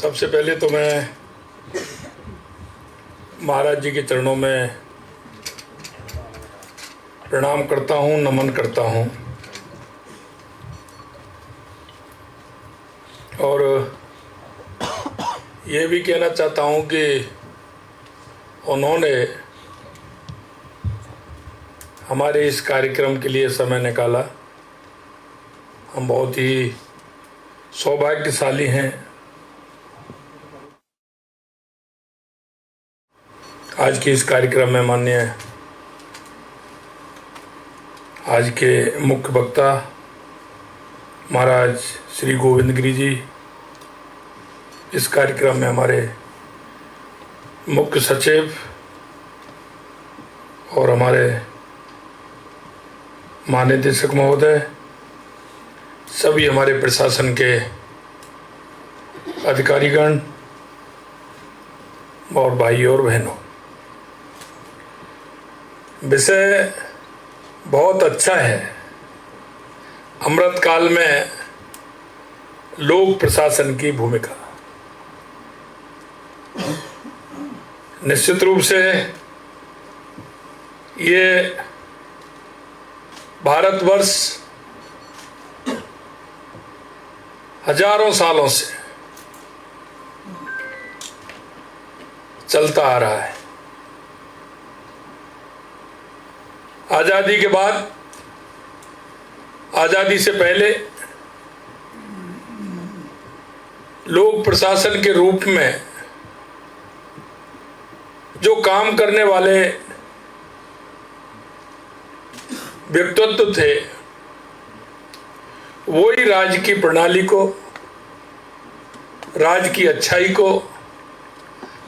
सबसे पहले तो मैं महाराज जी के चरणों में प्रणाम करता हूँ, नमन करता हूँ। और ये भी कहना चाहता हूँ कि उन्होंने हमारे इस कार्यक्रम के लिए समय निकाला। हम बहुत ही सौभाग्यशाली हैं। आज के इस कार्यक्रम में माननीय आज के मुख्य वक्ता महाराज श्री गोविंद गिरी जी, इस कार्यक्रम में हमारे मुख्य सचिव और हमारे महानिदेशक महोदय, सभी हमारे प्रशासन के अधिकारीगण और भाई और बहनों, विषय बहुत अच्छा है। अमृत काल में लोक प्रशासन की भूमिका। निश्चित रूप से ये भारतवर्ष हजारों सालों से चलता आ रहा है। आजादी के बाद, आजादी से पहले लोक प्रशासन के रूप में जो काम करने वाले व्यक्तित्व थे, वो ही राज्य की प्रणाली को, राज्य की अच्छाई को,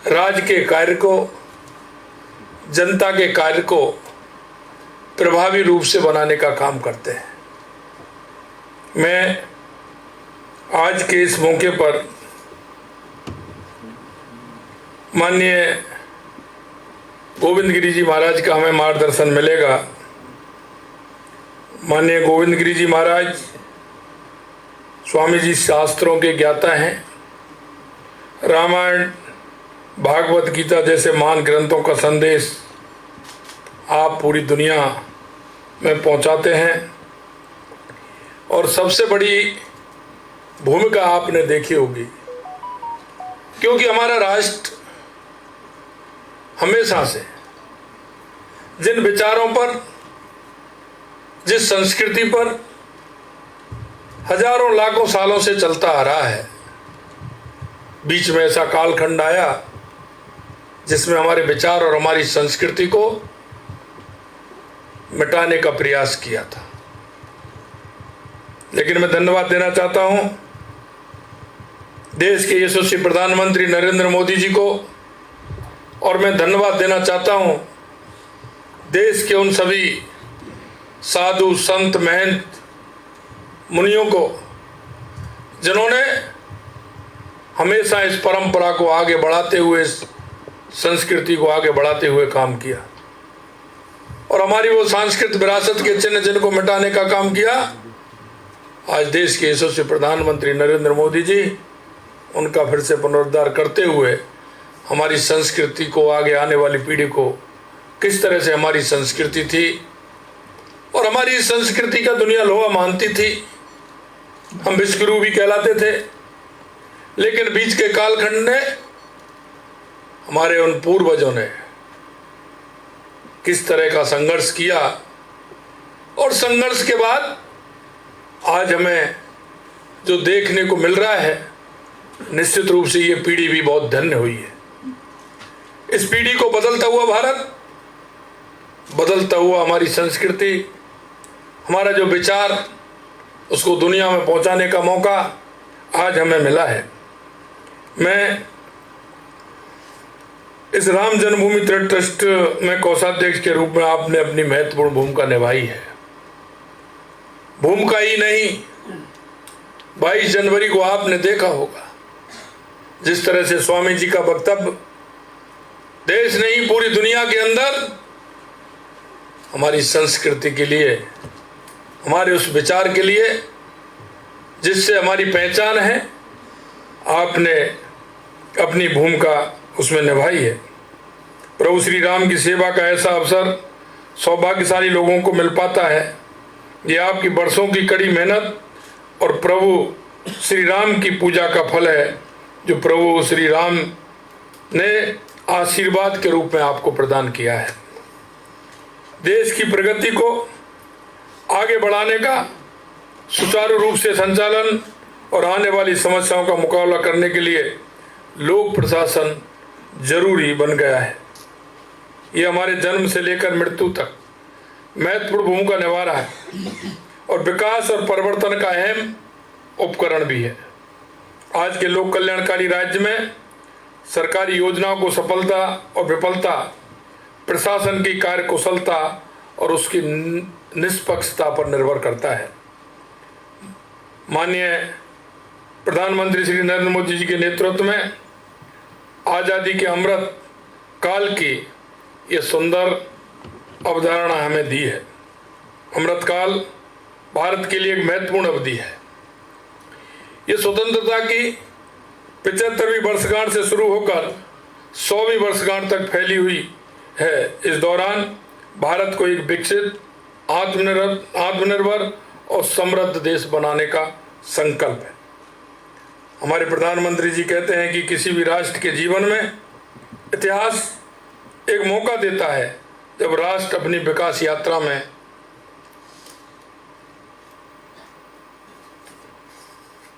राज्य के कार्य को, जनता के कार्य को प्रभावी रूप से बनाने का काम करते हैं। मैं आज के इस मौके पर माननीय गोविंद गिरी जी महाराज का हमें मार्गदर्शन मिलेगा। माननीय गोविंद गिरी जी महाराज स्वामी जी शास्त्रों के ज्ञाता हैं। रामायण, भागवत गीता जैसे महान ग्रंथों का संदेश आप पूरी दुनिया में पहुंचाते हैं और सबसे बड़ी भूमिका आपने देखी होगी, क्योंकि हमारा राष्ट्र हमेशा से जिन विचारों पर, जिस संस्कृति पर हजारों लाखों सालों से चलता आ रहा है, बीच में ऐसा कालखंड आया जिसमें हमारे विचार और हमारी संस्कृति को मिटाने का प्रयास किया था। लेकिन मैं धन्यवाद देना चाहता हूं देश के यशस्वी प्रधानमंत्री नरेंद्र मोदी जी को, और मैं धन्यवाद देना चाहता हूं देश के उन सभी साधु संत महंत मुनियों को जिन्होंने हमेशा इस परंपरा को आगे बढ़ाते हुए, इस संस्कृति को आगे बढ़ाते हुए काम किया और हमारी वो सांस्कृतिक विरासत के चिन्ह जिनको मिटाने का काम किया। आज देश के यशस्वी प्रधानमंत्री नरेंद्र मोदी जी उनका फिर से पुनरुद्धार करते हुए हमारी संस्कृति को, आगे आने वाली पीढ़ी को, किस तरह से हमारी संस्कृति थी और हमारी संस्कृति का दुनिया लोहा मानती थी। हम विश्वगुरु भी कहलाते थे, लेकिन बीच के कालखंड ने हमारे उन पूर्वजों ने किस तरह का संघर्ष किया और संघर्ष के बाद आज हमें जो देखने को मिल रहा है, निश्चित रूप से ये पीढ़ी भी बहुत धन्य हुई है। इस पीढ़ी को बदलता हुआ भारत, बदलता हुआ हमारी संस्कृति, हमारा जो विचार, उसको दुनिया में पहुंचाने का मौका आज हमें मिला है। मैं इस राम जन्मभूमि तीर्थ ट्रस्ट में कोषाध्यक्ष के रूप में आपने अपनी महत्वपूर्ण भूमिका निभाई है। भूमिका ही नहीं, 22 जनवरी को आपने देखा होगा जिस तरह से स्वामी जी का वक्तव्य देश नहीं पूरी दुनिया के अंदर हमारी संस्कृति के लिए, हमारे उस विचार के लिए जिससे हमारी पहचान है, आपने अपनी भूमिका उसमें निभाई है। प्रभु श्री राम की सेवा का ऐसा अवसर सौभाग्यशाली लोगों को मिल पाता है। ये आपकी बरसों की कड़ी मेहनत और प्रभु श्री राम की पूजा का फल है, जो प्रभु श्री राम ने आशीर्वाद के रूप में आपको प्रदान किया है। देश की प्रगति को आगे बढ़ाने का सुचारू रूप से संचालन और आने वाली समस्याओं का मुकाबला करने के लिए लोक प्रशासन जरूरी बन गया है। ये हमारे जन्म से लेकर मृत्यु तक महत्वपूर्ण भूमिका निभा रहा है और विकास और परिवर्तन का अहम उपकरण भी है। आज के लोक कल्याणकारी राज्य में सरकारी योजनाओं को सफलता और विफलता प्रशासन की कार्यकुशलता और उसकी निष्पक्षता पर निर्भर करता है। माननीय प्रधानमंत्री श्री नरेंद्र मोदी जी के नेतृत्व में आज़ादी के अमृत काल की ये सुंदर अवधारणा हमें दी है। अमृत काल भारत के लिए एक महत्वपूर्ण अवधि है। ये स्वतंत्रता की 75वीं वर्षगांठ से शुरू होकर 100वीं वर्षगांठ तक फैली हुई है। इस दौरान भारत को एक विकसित, आत्मनिर्भर और समृद्ध देश बनाने का संकल्प है। हमारे प्रधानमंत्री जी कहते हैं कि किसी भी राष्ट्र के जीवन में इतिहास एक मौका देता है जब राष्ट्र अपनी विकास यात्रा में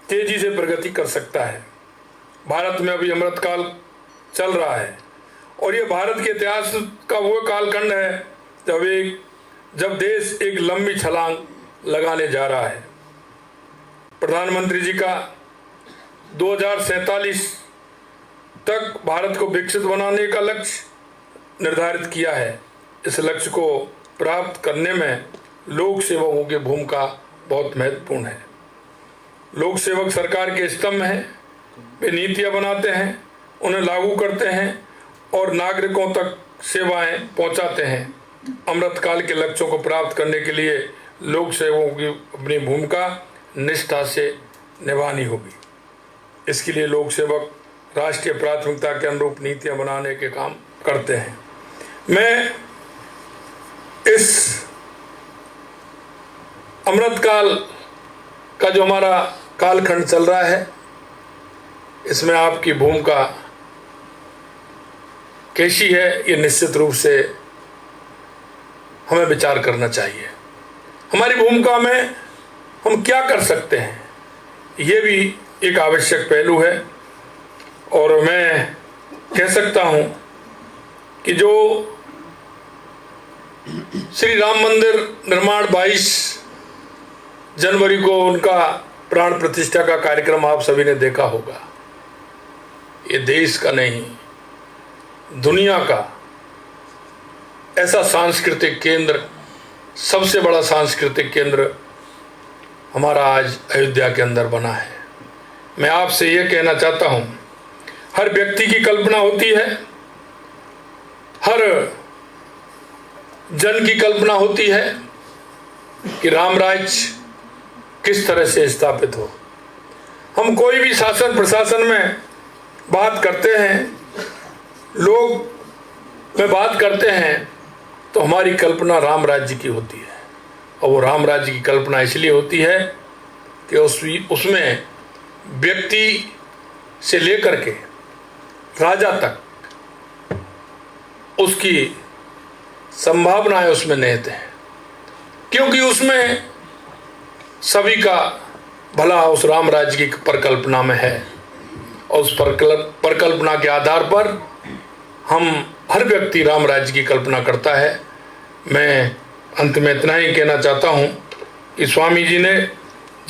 तेजी से प्रगति कर सकता है। भारत में अभी अमृतकाल चल रहा है और ये भारत के इतिहास का वो कालखंड है जब देश एक लंबी छलांग लगाने जा रहा है। प्रधानमंत्री जी का 2047 तक भारत को विकसित बनाने का लक्ष्य निर्धारित किया है। इस लक्ष्य को प्राप्त करने में लोक सेवकों की भूमिका बहुत महत्वपूर्ण है। लोक सेवक सरकार के स्तंभ हैं। वे नीतियां बनाते हैं, उन्हें लागू करते हैं और नागरिकों तक सेवाएं पहुंचाते हैं। अमृतकाल के लक्ष्यों को प्राप्त करने के लिए लोक सेवकों की अपनी भूमिका निष्ठा से निभानी होगी। इसके लिए लोक सेवक राष्ट्रीय प्राथमिकता के अनुरूप नीतियां बनाने के काम करते हैं। मैं इस अमृतकाल का जो हमारा कालखंड चल रहा है, इसमें आपकी भूमिका कैसी है, ये निश्चित रूप से हमें विचार करना चाहिए। हमारी भूमिका में हम क्या कर सकते हैं, ये भी एक आवश्यक पहलू है। और मैं कह सकता हूं कि जो श्री राम मंदिर निर्माण 22 जनवरी को उनका प्राण प्रतिष्ठा का कार्यक्रम आप सभी ने देखा होगा। ये देश का नहीं, दुनिया का ऐसा सांस्कृतिक केंद्र, सबसे बड़ा सांस्कृतिक केंद्र हमारा आज अयोध्या के अंदर बना है। मैं आपसे ये कहना चाहता हूँ, हर व्यक्ति की कल्पना होती है, हर जन की कल्पना होती है कि राम राज्य किस तरह से स्थापित हो। हम कोई भी शासन प्रशासन में बात करते हैं, लोग में बात करते हैं, तो हमारी कल्पना राम राज्य की होती है। और वो राम राज्य की कल्पना इसलिए होती है कि उसमें व्यक्ति से लेकर के राजा तक उसकी संभावनाएं उसमें निहित हैं, क्योंकि उसमें सभी का भला उस राम राज्य की परिकल्पना में है। और उस परिकल्पना के आधार पर हम हर व्यक्ति राम राज्य की कल्पना करता है। मैं अंत में इतना ही कहना चाहता हूँ कि स्वामी जी ने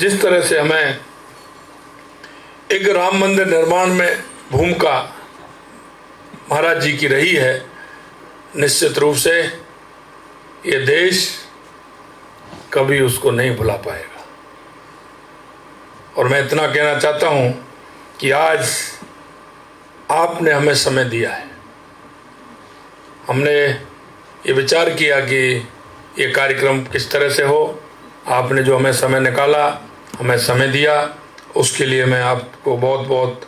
जिस तरह से हमें एक राम मंदिर निर्माण में भूमिका महाराज जी की रही है, निश्चित रूप से ये देश कभी उसको नहीं भुला पाएगा। और मैं इतना कहना चाहता हूँ कि आज आपने हमें समय दिया है। हमने ये विचार किया कि ये कार्यक्रम किस तरह से हो। आपने जो हमें समय निकाला, हमें समय दिया, उसके लिए मैं आपको बहुत बहुत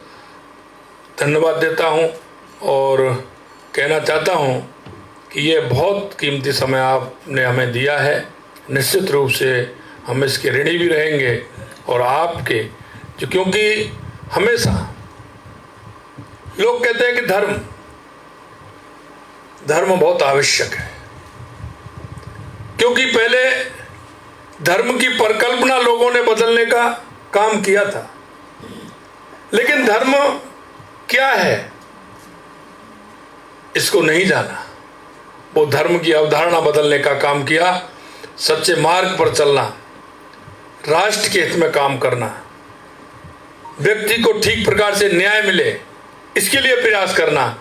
धन्यवाद देता हूं और कहना चाहता हूं कि ये बहुत कीमती समय आपने हमें दिया है। निश्चित रूप से हम इसके ऋणी भी रहेंगे और आपके जो, क्योंकि हमेशा लोग कहते हैं कि धर्म बहुत आवश्यक है, क्योंकि पहले धर्म की परिकल्पना लोगों ने बदलने का काम किया था, लेकिन धर्म क्या है इसको नहीं जाना। वो धर्म की अवधारणा बदलने का काम किया। सच्चे मार्ग पर चलना, राष्ट्र के हित में काम करना, व्यक्ति को ठीक प्रकार से न्याय मिले इसके लिए प्रयास करना,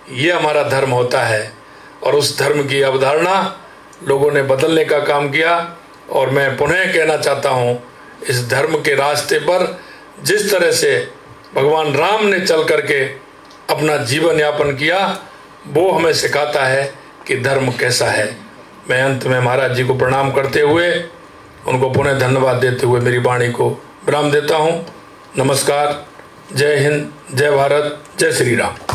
ये हमारा धर्म होता है। और उस धर्म की अवधारणा लोगों ने बदलने का काम किया। और मैं पुनः कहना चाहता हूँ, इस धर्म के रास्ते पर जिस तरह से भगवान राम ने चल करके अपना जीवन यापन किया, वो हमें सिखाता है कि धर्म कैसा है। मैं अंत में महाराज जी को प्रणाम करते हुए, उनको पुनः धन्यवाद देते हुए मेरी वाणी को विराम देता हूँ। नमस्कार, जय हिंद, जय भारत, जय श्री राम।